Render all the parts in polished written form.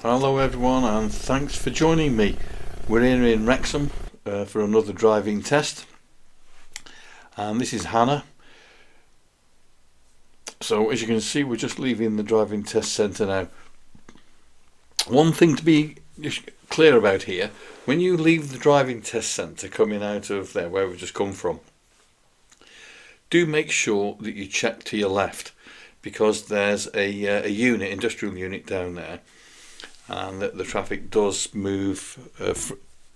Hello everyone, and thanks for joining me. We're here in Wrexham for another driving test, and this is Hannah. So as you can see, we're just leaving the driving test centre now. One thing to be clear about here: when you leave the driving test centre coming out of there where we've just come from, do make sure that you check to your left, because there's a industrial unit down there, and the traffic does move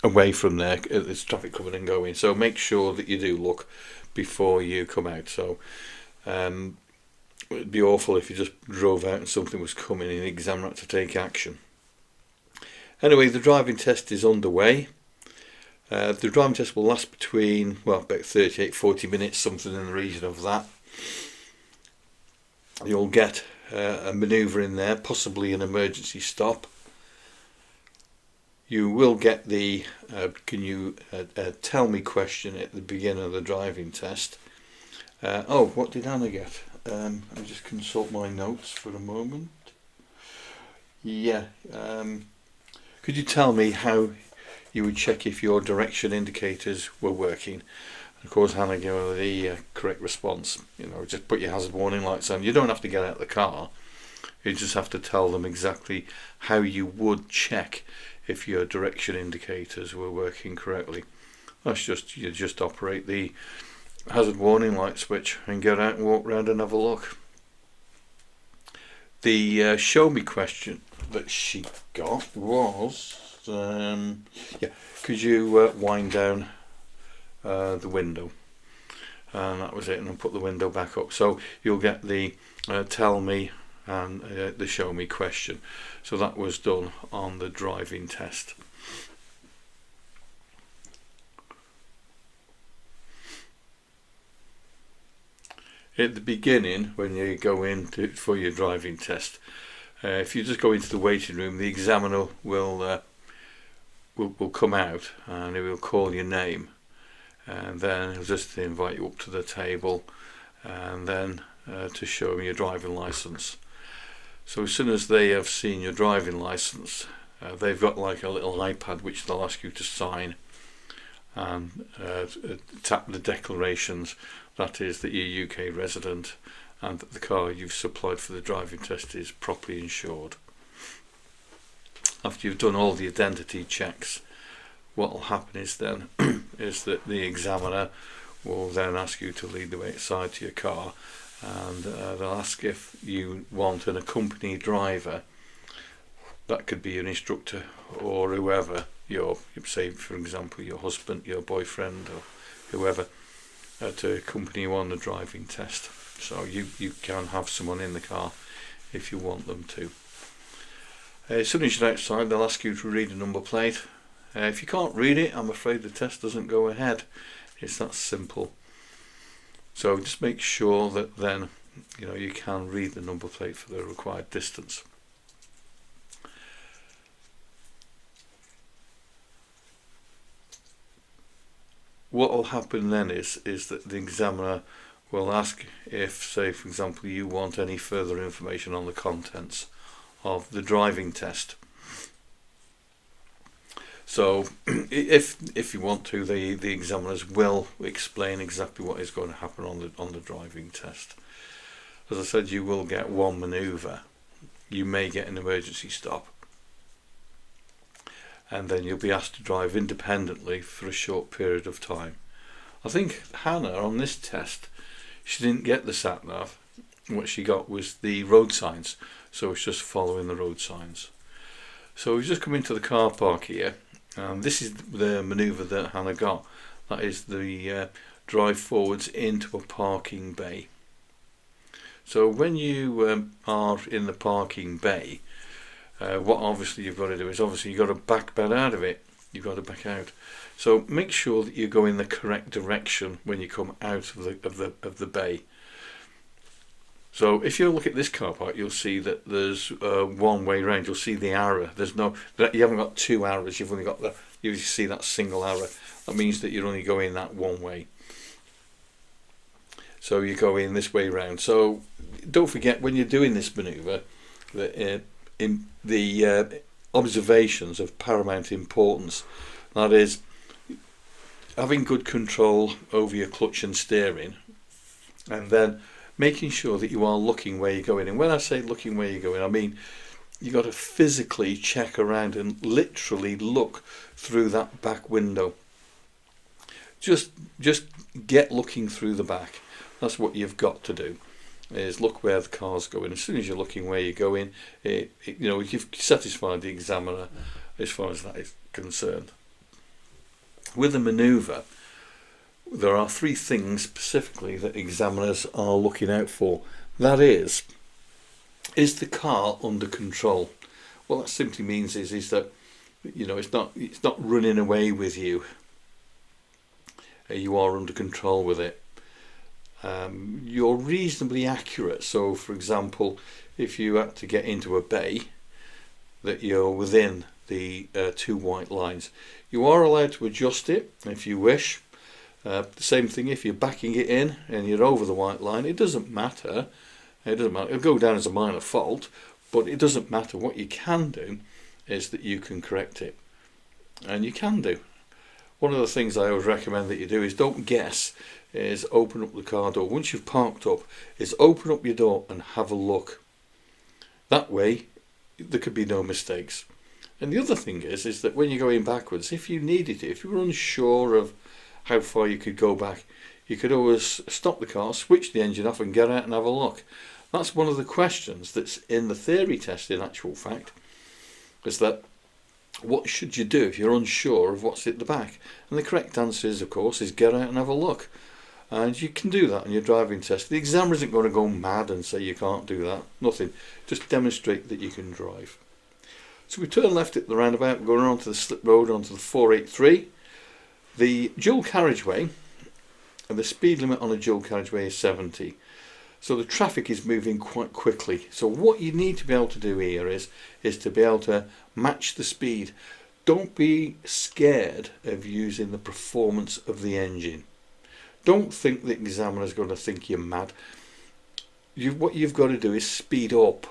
away from there. There's traffic coming and going, so make sure that you do look before you come out. So it'd be awful if you just drove out and something was coming and the examiner had to take action. Anyway, the driving test is underway. The driving test will last between, well, about 38-40 minutes, something in the region of that. You'll get a manoeuvre in there, possibly an emergency stop. You will get the can you tell me question at the beginning of the driving test. Oh, what did Anna get? Let me just consult my notes for a moment. Yeah, could you tell me how you would check if your direction indicators were working? Of course, Hannah gave her the correct response. You know, just put your hazard warning lights on. You don't have to get out of the car. You just have to tell them exactly how you would check if your direction indicators were working correctly. That's just, you just operate the hazard warning light switch and get out and walk around and have a look. The show me question that she got was, yeah, could you wind down the window? And that was it, and I'll put the window back up. So you'll get the tell me and the show me question. So that was done on the driving test. At the beginning, when you go in for your driving test, if you just go into the waiting room, the examiner will come out and he will call your name, and then he'll just invite you up to the table, and then to show him your driving license. So as soon as they have seen your driving license, they've got like a little iPad which they'll ask you to sign and tap the declarations, that is that you're a UK resident and that the car you've supplied for the driving test is properly insured. After you've done all the identity checks, what will happen is then is that the examiner will then ask you to lead the way outside to your car, and they'll ask if you want an accompanied driver. That could be an instructor or whoever, your, say for example your husband, your boyfriend, or whoever, to accompany you on the driving test. So you can have someone in the car if you want them to. As soon as you're outside, they'll ask you to read a number plate. If you can't read it, I'm afraid the test doesn't go ahead. It's that simple. So just make sure that then you can read the number plate for the required distance. What will happen then is that the examiner will ask if, say for example, you want any further information on the contents of the driving test. So if you want to, the examiners will explain exactly what is going to happen on the driving test. As I said, you will get one manoeuvre. You may get an emergency stop, and then you'll be asked to drive independently for a short period of time. I think Hannah on this test, she didn't get the sat nav. What she got was the road signs, so it's just following the road signs. So we've just come into the car park here. This is the manoeuvre that Hannah got. That is the drive forwards into a parking bay. So when you are in the parking bay, what obviously you've got to do is you've got to back out of it. You've got to back out. So make sure that you go in the correct direction when you come out of the bay. So if you look at this car park, you'll see that there's one way round. You'll see the arrow. You haven't got two arrows. You've only got you see that single arrow. That means that you're only going that one way. So you go in this way round. So don't forget when you're doing this manoeuvre that in the observations of paramount importance. That is, having good control over your clutch and steering, and then making sure that you are looking where you're going. And when I say looking where you're going, I mean you've got to physically check around and literally look through that back window. Just get looking through the back. That's what you've got to do, is look where the car's going. As soon as you're looking where you're going, you've satisfied the examiner as far as that is concerned. With the manoeuvre, there are 3 things specifically that examiners are looking out for. That is the car under control? What that simply means is that it's not running away with you. You are under control with it. You're reasonably accurate. So, for example, if you had to get into a bay, that you're within the 2 white lines. You are allowed to adjust it if you wish. The same thing if you're backing it in and you're over the white line. It doesn't matter. It'll go down as a minor fault, but it doesn't matter. What you can do is that you can correct it, and you can do. One of the things I always recommend that you do is don't guess. Is open up the car door once you've parked up. Is open up your door and have a look. That way, there could be no mistakes. And the other thing is that when you're going backwards, if you needed it, if you were unsure of how far you could go back, you could always stop the car, switch the engine off and get out and have a look. That's one of the questions that's in the theory test, in actual fact, is that what should you do if you're unsure of what's at the back? And the correct answer is, of course, is get out and have a look. And you can do that on your driving test. The examiner isn't going to go mad and say you can't do that. Nothing. Just demonstrate that you can drive. So we turn left at the roundabout, going on to the slip road onto the 483. The dual carriageway, and the speed limit on a dual carriageway is 70. So the traffic is moving quite quickly. So what you need to be able to do here is to be able to match the speed. Don't be scared of using the performance of the engine. Don't think the examiner is going to think you're mad. What you've got to do is speed up.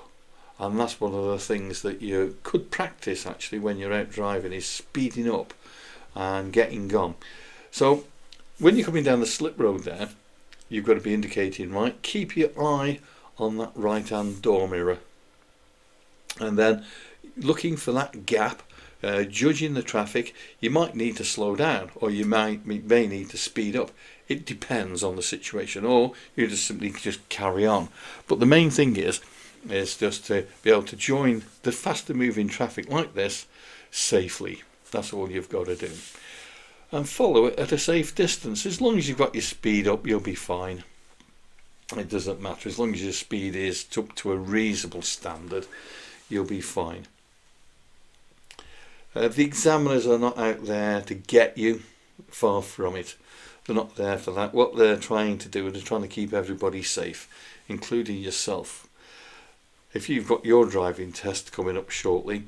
And that's one of the things that you could practice actually when you're out driving, is speeding up and getting gone. So when you're coming down the slip road there, you've got to be indicating right. Keep your eye on that right hand door mirror, and then looking for that gap, judging the traffic. You might need to slow down, or you may need to speed up. It depends on the situation, or you just simply carry on. But the main thing is just to be able to join the faster moving traffic like this safely. That's all you've got to do. And follow it at a safe distance. As long as you've got your speed up, you'll be fine. It doesn't matter. As long as your speed is up to a reasonable standard, you'll be fine. The examiners are not out there to get you. Far from it. They're not there for that. What they're trying to do is they're trying to keep everybody safe, including yourself. If you've got your driving test coming up shortly,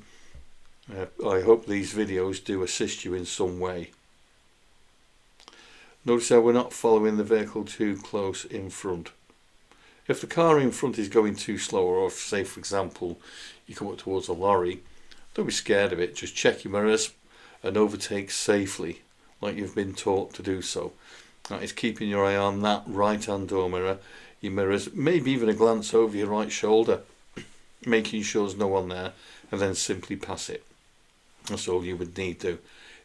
I hope these videos do assist you in some way. Notice how we're not following the vehicle too close in front. If the car in front is going too slow, or if, say for example, you come up towards a lorry, don't be scared of it. Just check your mirrors and overtake safely, like you've been taught to do so. That is keeping your eye on that right hand door mirror, your mirrors, maybe even a glance over your right shoulder, making sure there's no one there, and then simply pass it. That's all you would need to.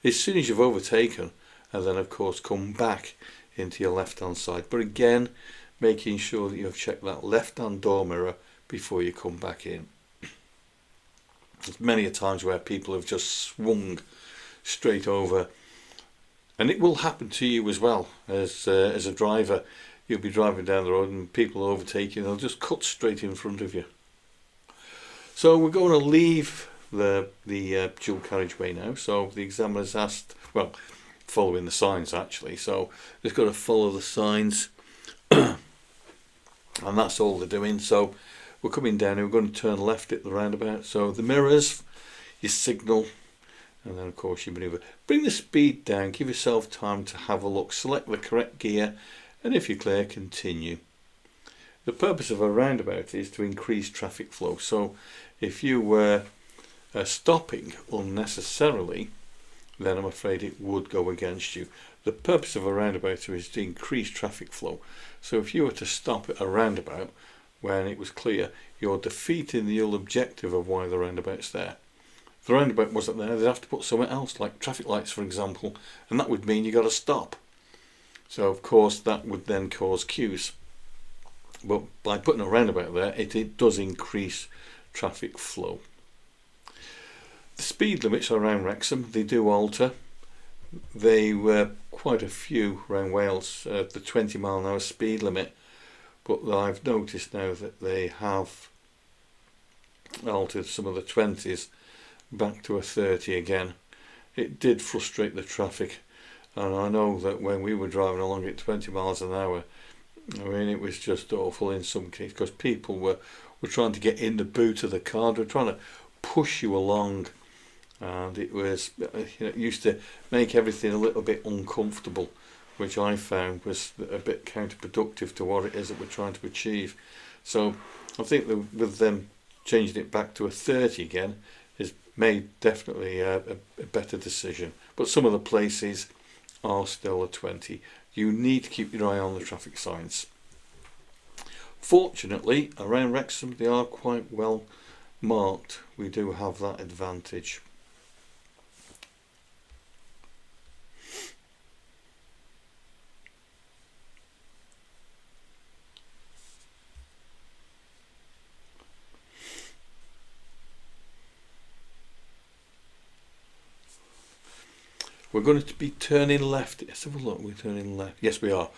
As soon as you've overtaken, and then of course come back into your left hand side. But again, making sure that you've checked that left hand door mirror before you come back in. There's many a times where people have just swung straight over, and it will happen to you as well as a driver. You'll be driving down the road and people overtake you, they'll just cut straight in front of you. So we're going to leave the dual carriageway now. So the examiner's asked, well, following the signs actually, so they've got to follow the signs and that's all they're doing. So we're coming down and we're going to turn left at the roundabout. So the mirrors, your signal, and then of course you manoeuvre. Bring the speed down, give yourself time to have a look, select the correct gear, and if you're clear, continue. The purpose of a roundabout is to increase traffic flow. So if you were stopping unnecessarily, then I'm afraid it would go against you. The purpose of a roundabout is to increase traffic flow. So if you were to stop at a roundabout when it was clear, you're defeating the whole objective of why the roundabout's there. If the roundabout wasn't there, they'd have to put something else, like traffic lights, for example, and that would mean you got to stop. So of course that would then cause queues. But by putting a roundabout there, it does increase traffic flow. The speed limits around Wrexham, they do alter. They were quite a few around Wales, the 20-mile-an-hour speed limit, but I've noticed now that they have altered some of the 20s back to a 30 again. It did frustrate the traffic, and I know that when we were driving along at 20 miles an hour, I mean, it was just awful in some cases, because people were trying to get in the boot of the car, they were trying to push you along, and it was, it used to make everything a little bit uncomfortable, which I found was a bit counterproductive to what it is that we're trying to achieve. So I think that with them changing it back to a 30 again is made definitely a better decision. But some of the places are still a 20. You need to keep your eye on the traffic signs. Fortunately, around Wrexham they are quite well marked. We do have that advantage. We're going to be turning left. Let's have a look. We're turning left. Yes, we are.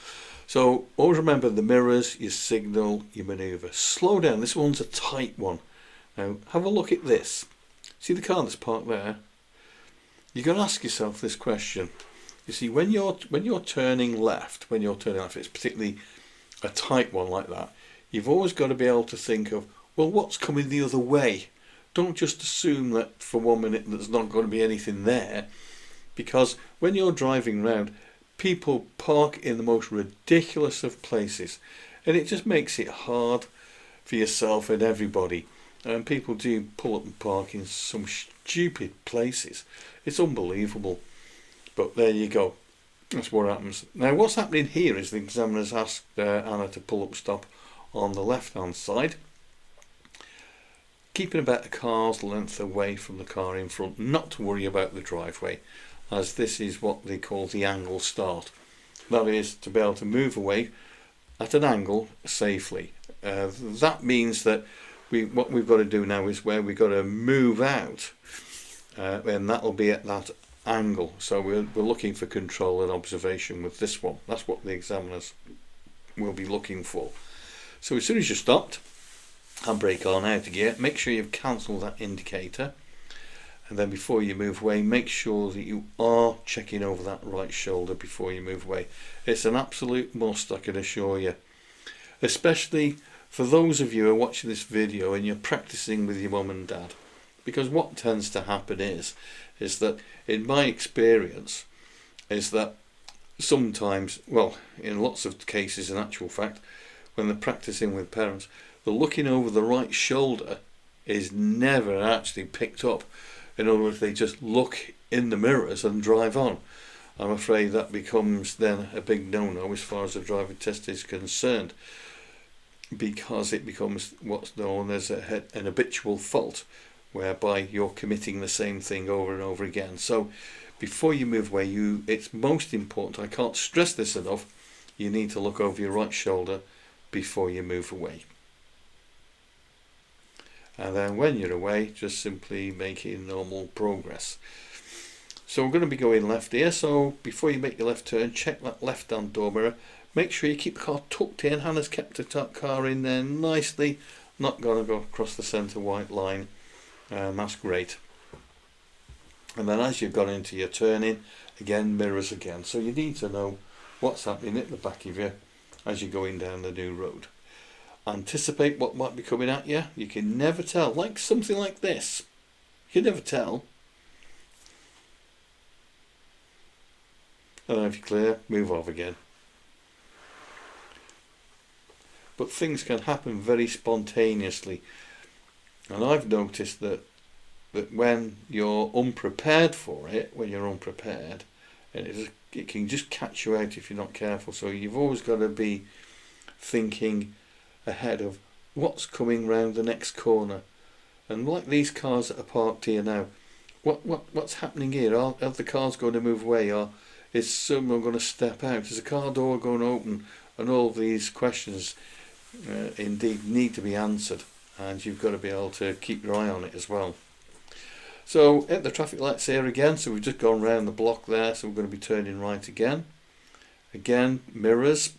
So always remember the mirrors, your signal, your manoeuvre. Slow down. This one's a tight one. Now have a look at this. See the car that's parked there? You've got to ask yourself this question. You see, when you're turning left, it's particularly a tight one like that, you've always got to be able to think of, well, what's coming the other way? Don't just assume that for 1 minute there's not going to be anything there. Because when you're driving round, people park in the most ridiculous of places, and it just makes it hard for yourself and everybody. And people do pull up and park in some stupid places. It's unbelievable. But there you go. That's what happens. Now what's happening here is the examiner's asked Anna to pull up stop on the left hand side, keeping about a car's length away from the car in front, not to worry about the driveway, as this is what they call the angle start. That is to be able to move away at an angle safely. That means that what we've got to do now is where we've got to move out, and that'll be at that angle. So we're looking for control and observation with this one. That's what the examiners will be looking for. So as soon as you're stopped, handbrake on, out of gear, make sure you've cancelled that indicator. And then before you move away, make sure that you are checking over that right shoulder before you move away. It's an absolute must, I can assure you. Especially for those of you who are watching this video and you're practicing with your mum and dad. Because what tends to happen is that, in my experience, is that sometimes, well, in lots of cases in actual fact, when they're practicing with parents, the looking over the right shoulder is never actually picked up. In other words, they just look in the mirrors and drive on. I'm afraid that becomes then a big no-no as far as the driving test is concerned, because it becomes what's known as an habitual fault, whereby you're committing the same thing over and over again. So before you move away, it's most important, I can't stress this enough, you need to look over your right shoulder before you move away. And then when you're away, just simply making normal progress. So we're going to be going left here, so before you make your left turn, check that left hand door mirror. Make sure you keep the car tucked in. Hannah's kept the car in there nicely, not going to go across the centre white line. That's great. And then as you've gone into your turning, again, mirrors again. So you need to know what's happening at the back of you as you're going down the new road. Anticipate what might be coming at you. You can never tell. Like something like this. You can never tell. And then if you're clear, move off again. But things can happen very spontaneously. And I've noticed that that when you're unprepared for it, and it can just catch you out if you're not careful. So you've always got to be thinking ahead of what's coming round the next corner. And like these cars that are parked here now, what's happening here? Are the cars going to move away, or is someone going to step out? Is the car door going to open? And all these questions indeed need to be answered, and you've got to be able to keep your eye on it as well. So at the traffic lights here again, so we've just gone round the block there, so we're going to be turning right again. Again, mirrors.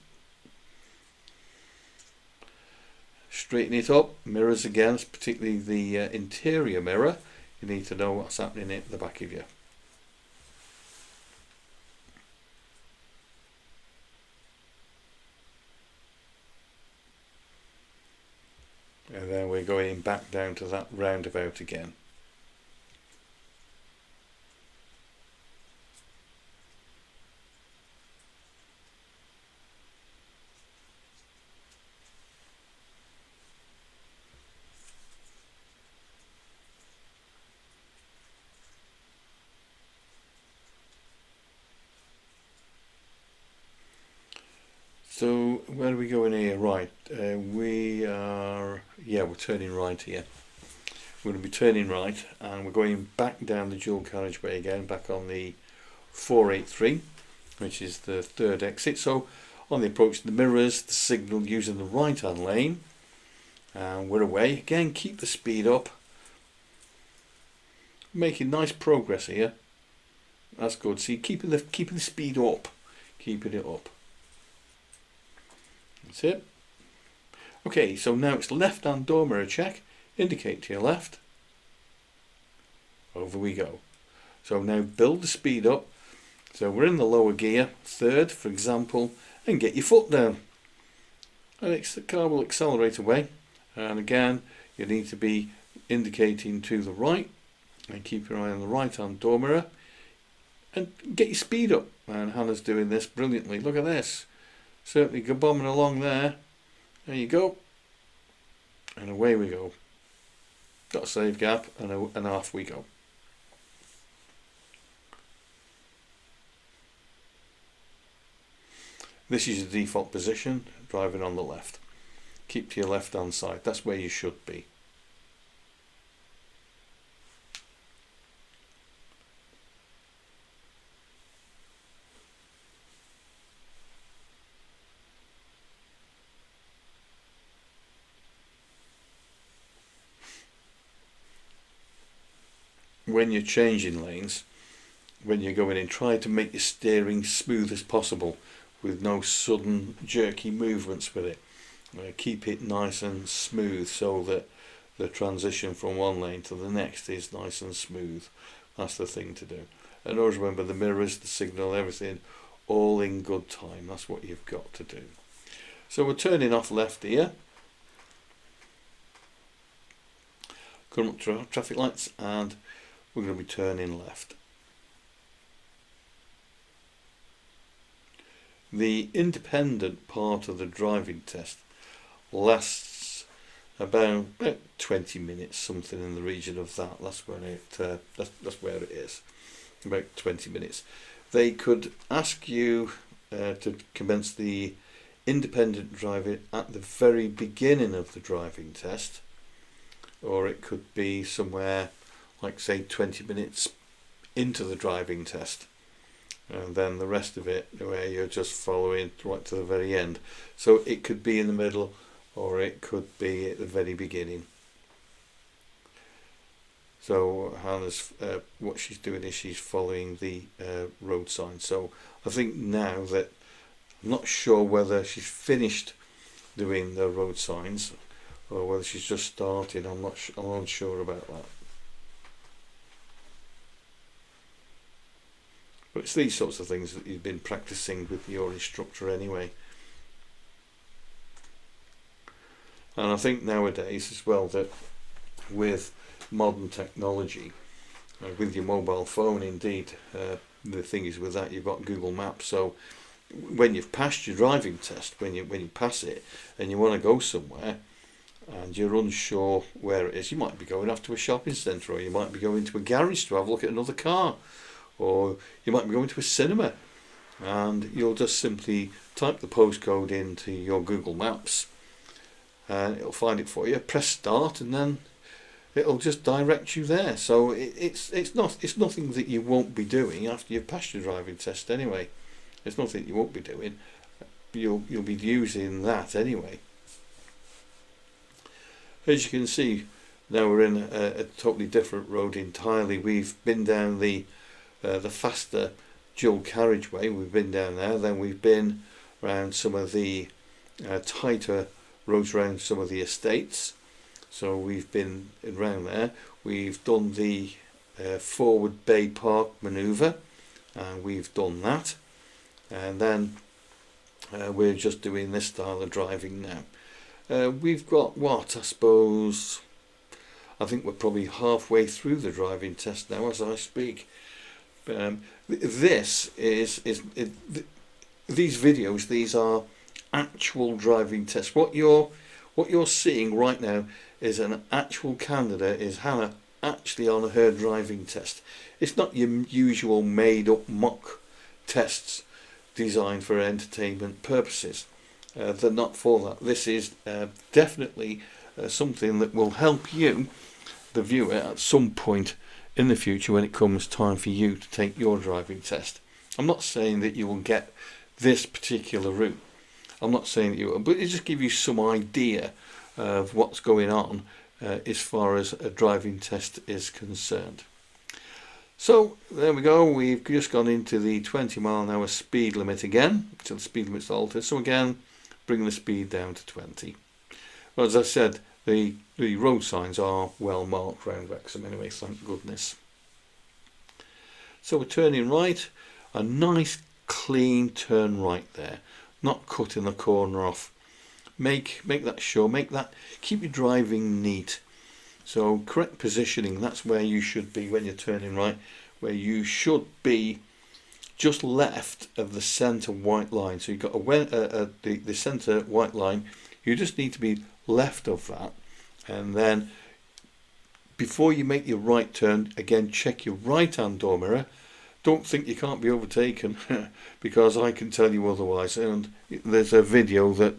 Straighten it up, mirrors again, particularly the interior mirror. You need to know what's happening at the back of you. And then we're going back down to that roundabout again. So where are we going here? Right, we're turning right here. We're going to be turning right, and we're going back down the dual carriageway again, back on the 483, which is the third exit. So on the approach to the mirrors, the signal using the right hand lane, and we're away. Again, keep the speed up. Making nice progress here. That's good. See, keeping the speed up, keeping it up. That's it. Okay, so now it's left-hand door mirror check. Indicate to your left. Over we go. So now build the speed up. So we're in the lower gear, third, for example, and get your foot down. And the car will accelerate away. And again, you need to be indicating to the right, and keep your eye on the right-hand door mirror, and get your speed up. And Hannah's doing this brilliantly. Look at this. Certainly go bombing along there. There you go. And away we go. Got a save gap, and off we go. This is your default position, driving on the left. Keep to your left hand side, that's where you should be. When you're changing lanes, when you're going in, try to make your steering smooth as possible with no sudden jerky movements with it. Keep it nice and smooth so that the transition from one lane to the next is nice and smooth. That's the thing to do. And always remember the mirrors, the signal, everything, all in good time. That's what you've got to do. So we're turning off left here. Come up to our traffic lights, and we're going to be turning left. The independent part of the driving test lasts about 20 minutes, something in the region of that. That's where it is. About 20 minutes. They could ask you to commence the independent driving at the very beginning of the driving test, or it could be somewhere like say 20 minutes into the driving test, and then the rest of it where you're just following right to the very end. So it could be in the middle, or it could be at the very beginning. So Hannah's what she's doing is she's following the road sign. So I think now that I'm not sure whether she's finished doing the road signs or whether she's just started. I'm unsure about that. But it's these sorts of things that you've been practicing with your instructor anyway. And I think nowadays as well that with modern technology, with your mobile phone indeed, the thing is with that you've got Google Maps. So when you've passed your driving test, when you pass it and you want to go somewhere, and you're unsure where it is. You might be going off to a shopping centre, or you might be going to a garage to have a look at another car, or you might be going to a cinema, and you'll just simply type the postcode into your Google Maps and it'll find it for you. Press start and then it'll just direct you there. So it's nothing that you won't be doing after you've passed your driving test anyway. It's nothing you won't be doing. You'll be using that anyway. As you can see, now we're in a totally different road entirely. We've been down the faster dual carriageway. We've been down there. Then we've been around some of the tighter roads around some of the estates. So we've been around there. We've done the forward bay park manoeuvre, and we've done that. And then we're just doing this style of driving now. We've got what, I suppose, I think we're probably halfway through the driving test now as I speak. This is these videos, these are actual driving tests. What you're seeing right now is an actual candidate, is Hannah actually on her driving test. It's not your usual made up mock tests designed for entertainment purposes. They're not for that. This is definitely something that will help you, the viewer, at some point in the future when it comes time for you to take your driving test. I'm not saying that you will get this particular route. I'm not saying that you will, but it just give you some idea of what's going on as far as a driving test is concerned. So there we go, we've just gone into the 20 mile an hour speed limit again, so the speed limit's altered. So again, bring the speed down to 20. Well, as I said, the road signs are well marked around Wrexham anyway, thank goodness. So we're turning right, a nice clean turn right there, not cutting the corner off. Make that sure, keep your driving neat. So correct positioning, that's where you should be when you're turning right, where you should be just left of the centre white line. So you've got the centre white line, you just need to be left of that. And then before you make your right turn, again check your right hand door mirror. Don't think you can't be overtaken because I can tell you otherwise. And there's a video that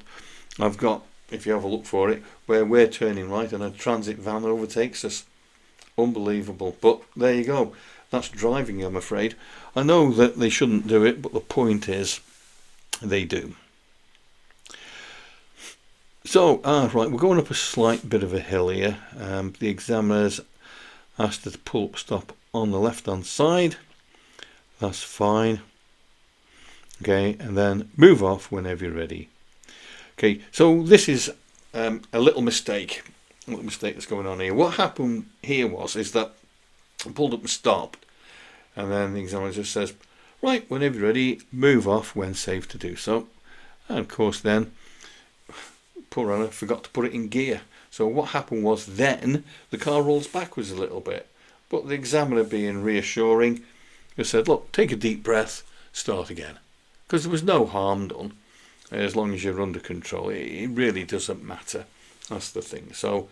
I've got, if you have a look for it, where we're turning right and a transit van overtakes us. Unbelievable. But there you go. That's driving, I'm afraid. I know that they shouldn't do it, but the point is they do. So, right, we're going up a slight bit of a hill here. The examiner's asked us to pull up stop on the left hand side. That's fine. Okay, and then move off whenever you're ready. Okay, so this is a little mistake that's going on here. What happened here is that I pulled up and stopped, and then the examiner just says, right, whenever you're ready, move off when safe to do so. And of course then, poor Anna forgot to put it in gear. So what happened was then the car rolls backwards a little bit, but the examiner, being reassuring, just said, look, take a deep breath, start again, because there was no harm done. As long as you're under control, it really doesn't matter. That's the thing. So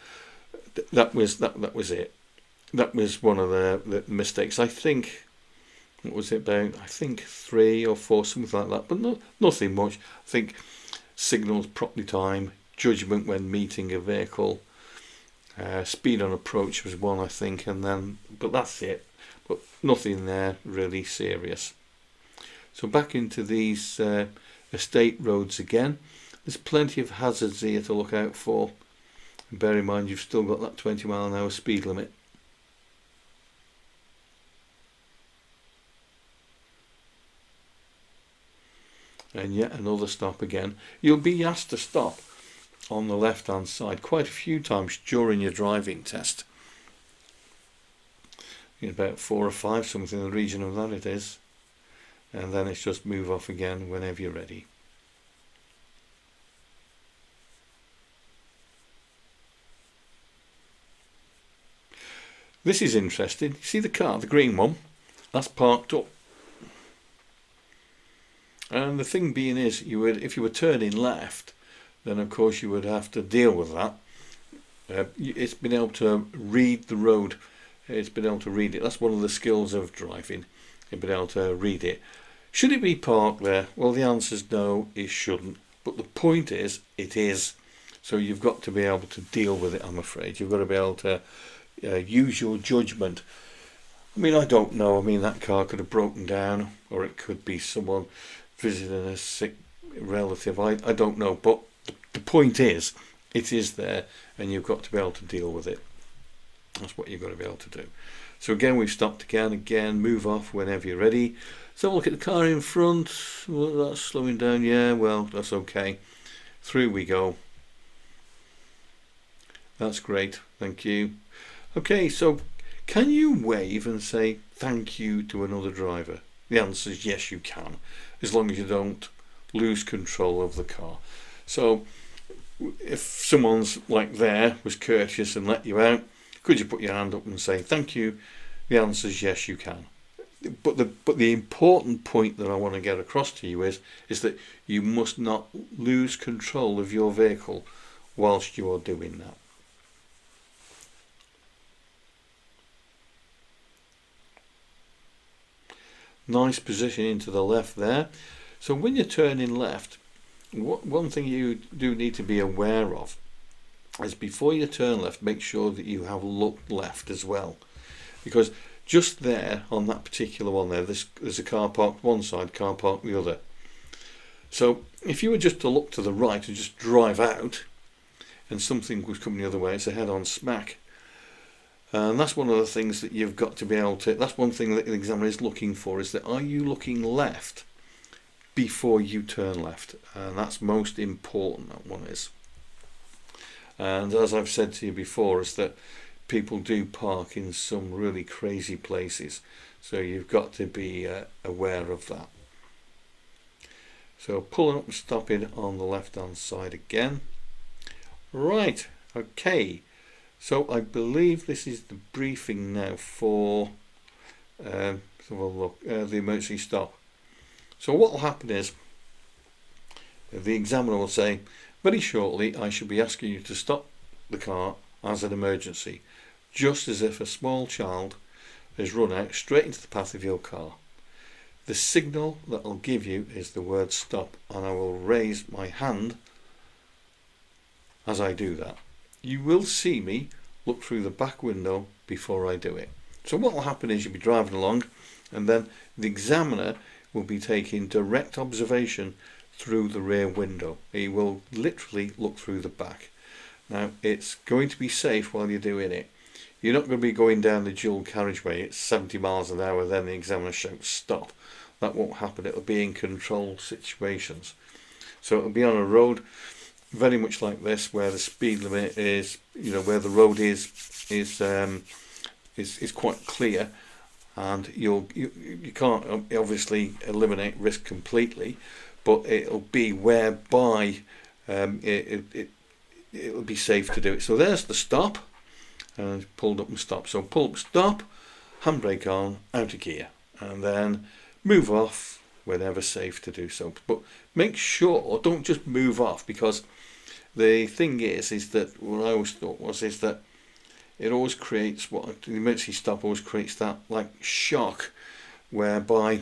that was it. That was one of the mistakes. I think, what was it about? I think 3 or 4, something like that. But nothing much. I think signals properly timed, judgment when meeting a vehicle, speed on approach was one, I think, and then. But that's it. But nothing there really serious. So back into these estate roads again. There's plenty of hazards here to look out for. And bear in mind you've still got that 20 mile an hour speed limit. And yet another stop again. You'll be asked to stop on the left hand side quite a few times during your driving test. About 4 or 5, something in the region of that it is. And then it's just move off again whenever you're ready. This is interesting. You see the car, the green one, that's parked up. And the thing being is, if you were turning left, then of course you would have to deal with that. It's been able to read the road. It's been able to read it. That's one of the skills of driving. It's been able to read it. Should it be parked there? Well, the answer is no, it shouldn't. But the point is, it is. So you've got to be able to deal with it, I'm afraid. You've got to be able to use your judgment. I mean, I don't know. I mean, that car could have broken down, or it could be someone visiting a sick relative. I don't know. But the point is, it is there, and you've got to be able to deal with it. That's what you've got to be able to do. So again, we've stopped again, move off whenever you're ready. So look at the car in front. Well, that's slowing down. Yeah, well, that's okay. Through we go. That's great. Thank you. Okay, so can you wave and say thank you to another driver? The answer is yes, you can, as long as you don't lose control of the car. So if someone's like there was courteous and let you out, could you put your hand up and say thank you? The answer is yes, you can. But the important point that I want to get across to you is that you must not lose control of your vehicle whilst you are doing that. Nice positioning to the left there. So when you're turning left, one thing you do need to be aware of is before you turn left, make sure that you have looked left as well, because just there on that particular one there's a car parked one side, car parked the other. So if you were just to look to the right and just drive out and something was coming the other way, it's a head-on smack. And that's one of the things that you've got to be able to, that's one thing that the examiner is looking for, is that are you looking left before you turn left? And that's most important, that one is. And as I've said to you before, is that people do park in some really crazy places, so you've got to be aware of that. So pulling up and stopping on the left hand side again. Right, okay, so I believe this is the briefing now for the emergency stop. So what will happen is the examiner will say, very shortly I should be asking you to stop the car as an emergency, just as if a small child has run out straight into the path of your car. The signal that I'll give you is the word stop, and I will raise my hand as I do that. You will see me look through the back window before I do it. So what will happen is you'll be driving along, and then the examiner will be taking direct observation through the rear window. He will literally look through the back. Now, it's going to be safe while you're doing it. You're not going to be going down the dual carriageway at 70 miles an hour, then the examiner shouts stop. That won't happen. It'll be in controlled situations. So it'll be on a road very much like this, where the speed limit is, where the road is quite clear, and you can't obviously eliminate risk completely, but it'll be whereby it'll be safe to do it. So there's the stop, and pulled up and stop. So pull up, stop, handbrake on, out of gear, and then move off whenever safe to do so. But make sure, don't just move off, because the thing is that what I always thought is that it always creates, the emergency stop always creates that like shock, whereby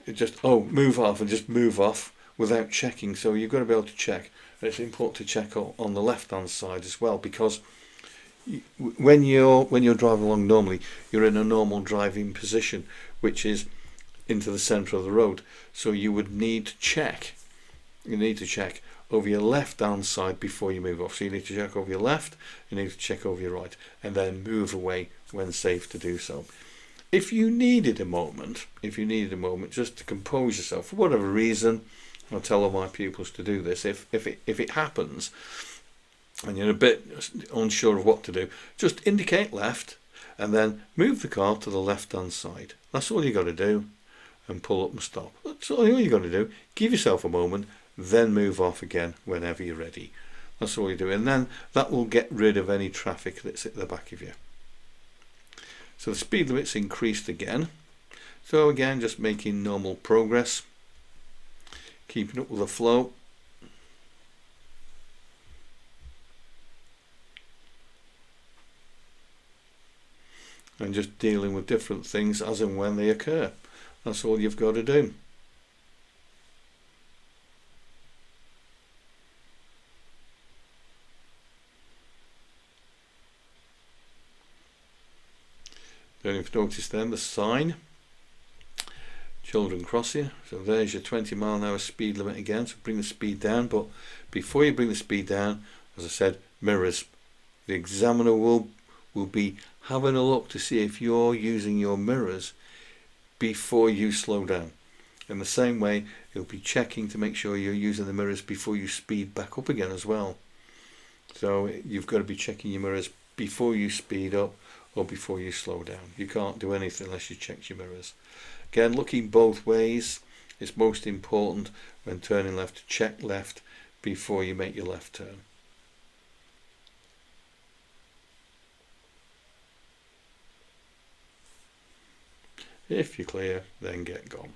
it just move off and just move off without checking. So you've got to be able to check, and it's important to check on the left hand side as well, because when you're driving along normally, you're in a normal driving position, which is into the centre of the road. So you would need to check. You need to check over your left hand side before you move off. So you need to check over your left, you need to check over your right, and then move away when safe to do so. If you needed a moment just to compose yourself for whatever reason, I'll tell all my pupils to do this. If it happens and you're a bit unsure of what to do, just indicate left and then move the car to the left hand side. That's all you got to do, and pull up and stop. That's all you got to do. Give yourself a moment, then move off again whenever you're ready. That's all you do, and then that will get rid of any traffic that's at the back of you. So the speed limit's increased again. So again, just making normal progress, keeping up with the flow. and just dealing with different things as and when they occur. That's all you've got to do. Then you've noticed then the sign, children cross here. So there's your 20-mile-an-hour speed limit again. So bring the speed down, but before you bring the speed down, as I said, mirrors. The examiner will be having a look to see if you're using your mirrors before you slow down. In the same way, he'll be checking to make sure you're using the mirrors before you speed back up again as well. So you've got to be checking your mirrors before you speed up or before you slow down. You can't do anything unless you check your mirrors. Again, looking both ways. It's most important when turning left to check left before you make your left turn. If you're clear, then get gone.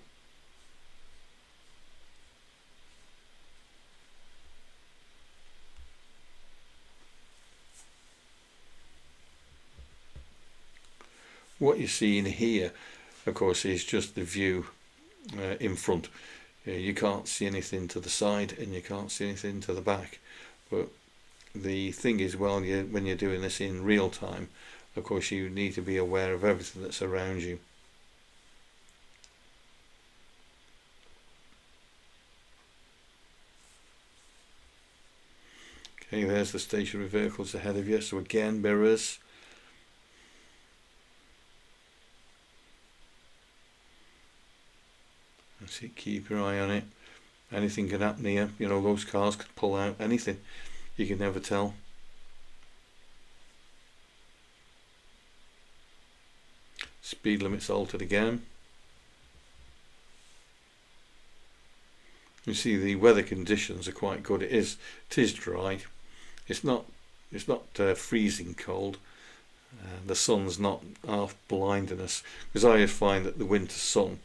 What you're seeing here, of course, is just the view in front. You can't see anything to the side and you can't see anything to the back. But the thing is, when you're doing this in real time, of course, you need to be aware of everything that's around you. Okay, there's the stationary vehicles ahead of you. So again, mirrors. That's it, keep your eye on it. Anything can happen here. You know, those cars could pull out, anything. You can never tell. Speed limit's altered again. You see the weather conditions are quite good. It is dry. It's not freezing cold. The sun's not half blinding us, because I find that the winter sun,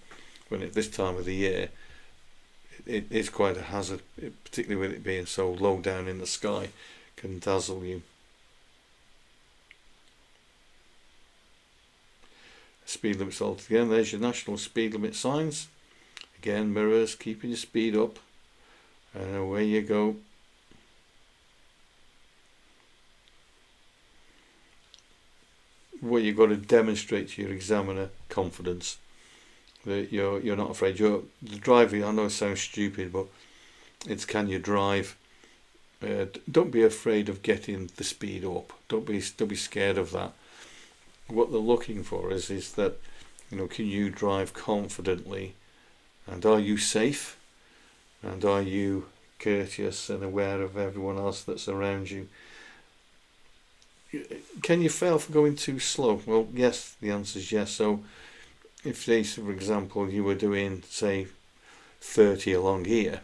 when at this time of the year, it is quite a hazard, particularly with it being so low down in the sky, can dazzle you. Speed limit's altered again. There's your national speed limit signs. Again, mirrors, keeping your speed up, and away you go. What you've got to demonstrate to your examiner, confidence, that you're not afraid. The driving, I know it sounds stupid, but it's, can you drive? Don't be afraid of getting the speed up. Don't be scared of that. What they're looking for is that, you know, can you drive confidently, and are you safe, and are you courteous and aware of everyone else that's around you? Can you fail for going too slow? Well, yes, the answer is yes. So if, say, for example, you were doing, say, 30 along here,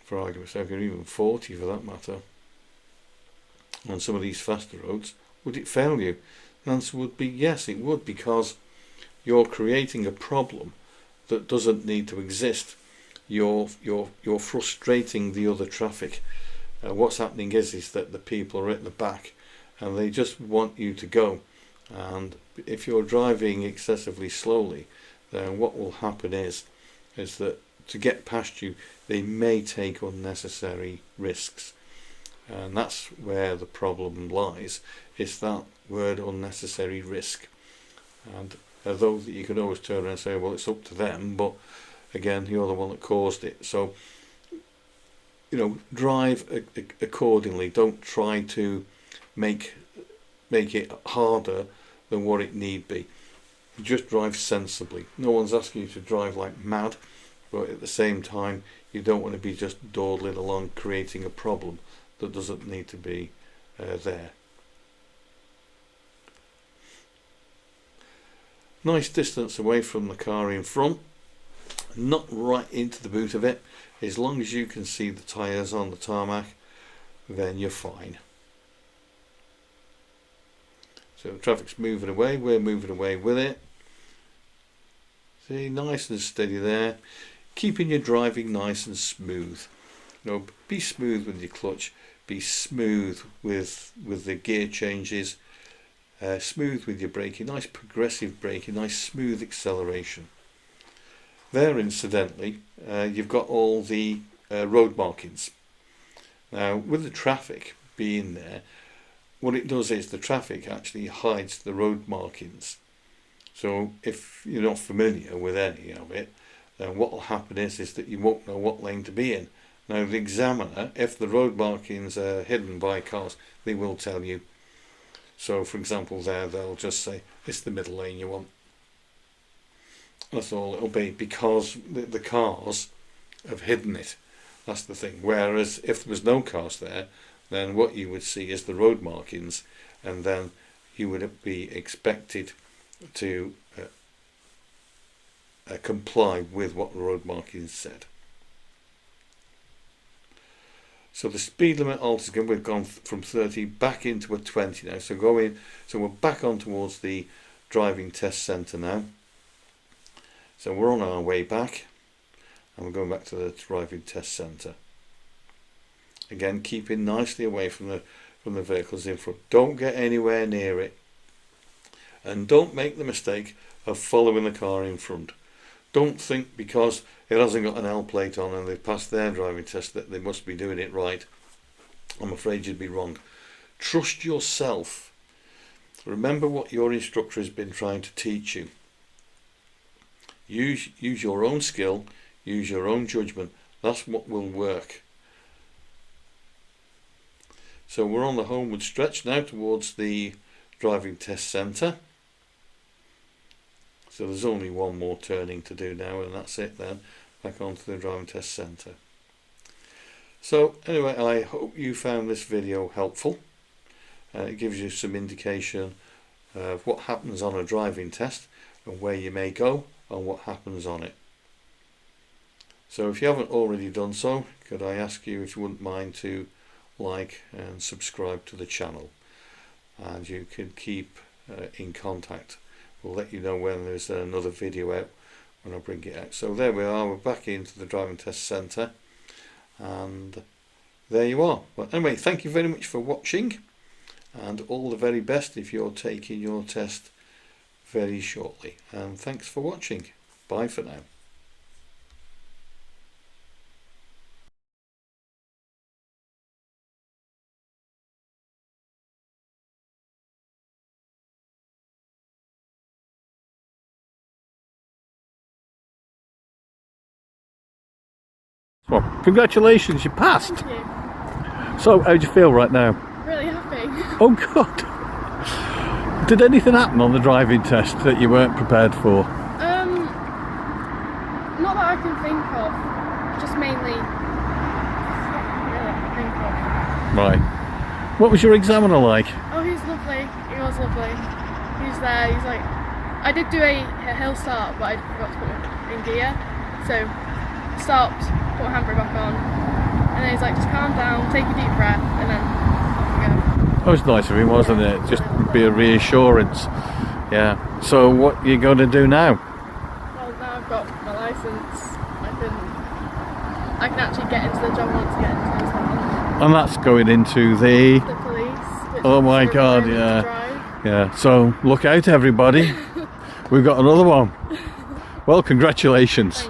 for argument's sake, or even 40 for that matter, on some of these faster roads, would it fail you? The answer would be yes, it would, because you're creating a problem that doesn't need to exist. You're frustrating the other traffic. What's happening is that the people are at the back and they just want you to go. And if you're driving excessively slowly, then what will happen is that to get past you, they may take unnecessary risks. And that's where the problem lies. It's that word, unnecessary risk. And although you can always turn around and say, well, it's up to them, but again, you're the one that caused it. So, you know, drive accordingly. Don't try to make it harder than what it need be. Just drive sensibly. No one's asking you to drive like mad, but at the same time, you don't want to be just dawdling along creating a problem that doesn't need to be there. Nice distance away from the car in front, not right into the boot of it. As long as you can see the tyres on the tarmac, then you're fine. So the traffic's moving away, we're moving away with it. See, nice and steady there. Keeping your driving nice and smooth. You know, be smooth with your clutch, be smooth with the gear changes. smooth with your braking, nice progressive braking, nice smooth acceleration. There, incidentally, you've got all the road markings. Now, with the traffic being there, what it does is the traffic actually hides the road markings. So if you're not familiar with any of it, then what will happen is that you won't know what lane to be in. Now, the examiner, if the road markings are hidden by cars, they will tell you. So, for example, there they'll just say, it's the middle lane you want. That's all it'll be, because the cars have hidden it. That's the thing. Whereas if there was no cars there, then what you would see is the road markings, and then you would be expected to comply with what the road markings said. So the speed limit alters again. We've gone from 30 back into a 20 now. So we're back on towards the driving test centre now. So we're on our way back, and we're going back to the driving test centre. Again, keeping nicely away from the vehicles in front. Don't get anywhere near it, and don't make the mistake of following the car in front. Don't think because it hasn't got an L plate on and they've passed their driving test that they must be doing it right. I'm afraid you'd be wrong. Trust yourself. Remember what your instructor has been trying to teach you. Use your own skill, use your own judgment. That's what will work. So we're on the homeward stretch now towards the driving test centre. So there's only one more turning to do now, and that's it then. Back onto the driving test centre. So anyway, I hope you found this video helpful. It gives you some indication of what happens on a driving test and where you may go and what happens on it. So if you haven't already done so, could I ask you if you wouldn't mind to like and subscribe to the channel, and you can keep in contact. We'll let you know when there's another video out, when I bring it out. So there we are, we're back into the driving test centre, and there you are. But anyway, thank you very much for watching, and all the very best if you're taking your test very shortly. And thanks for watching. Bye for now. Well, congratulations, you passed. Thank you. So, how do you feel right now? Really happy. Oh God! Did anything happen on the driving test that you weren't prepared for? Not that I can think of. Just mainly think of. Right. What was your examiner like? Oh, he's lovely. He was lovely. He's there. He's like, I did do a hill start, but I forgot to put it in gear. So stopped, put my handbrake back on, and then he's like, just calm down, take a deep breath, and then off we go. That was nice of him, wasn't it? Just be a reassurance. Yeah. So what are you going to do now? Well, now I've got my licence, I can actually get into the job I want to get into as well. And that's going into the police. Oh my God, yeah. Yeah. So look out, everybody. We've got another one. Well, congratulations.